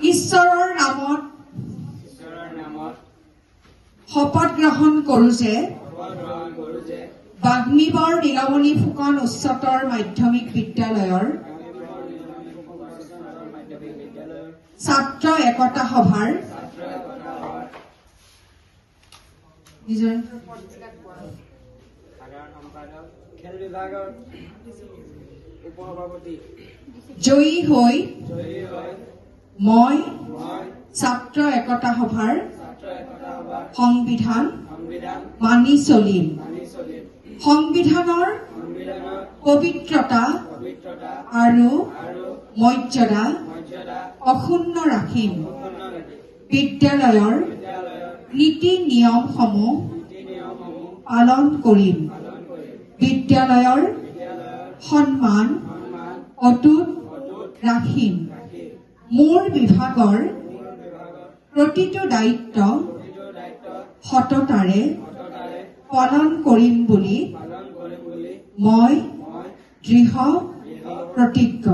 ঈশ্বৰৰ নামত শপত গ্ৰহণ কৰোঁ যে বাগ্মীবৰ নীলমণি ফুকন উচ্চতৰ মাধ্যমিক বিদ্যালয়ৰ ছাত্ৰ একতা সভাৰ জয়ী হৈ মই ছাত্ৰ একতা সভাৰ সংবিধান মানি চলিম। সংবিধানৰ পবিত্ৰতা আৰু মৰ্যাদা অক্ষুণ্ণ ৰাখিম। বিদ্যালয়ৰ নীতি নিয়মসমূহ পালন কৰিম। বিদ্যালয়ৰ সন্মান অটুট ৰাখিম। মোৰ বিভাগৰ প্ৰতিটো দায়িত্ব সততাৰে পালন কৰিম বুলি মই দৃঢ় প্ৰতিজ্ঞ।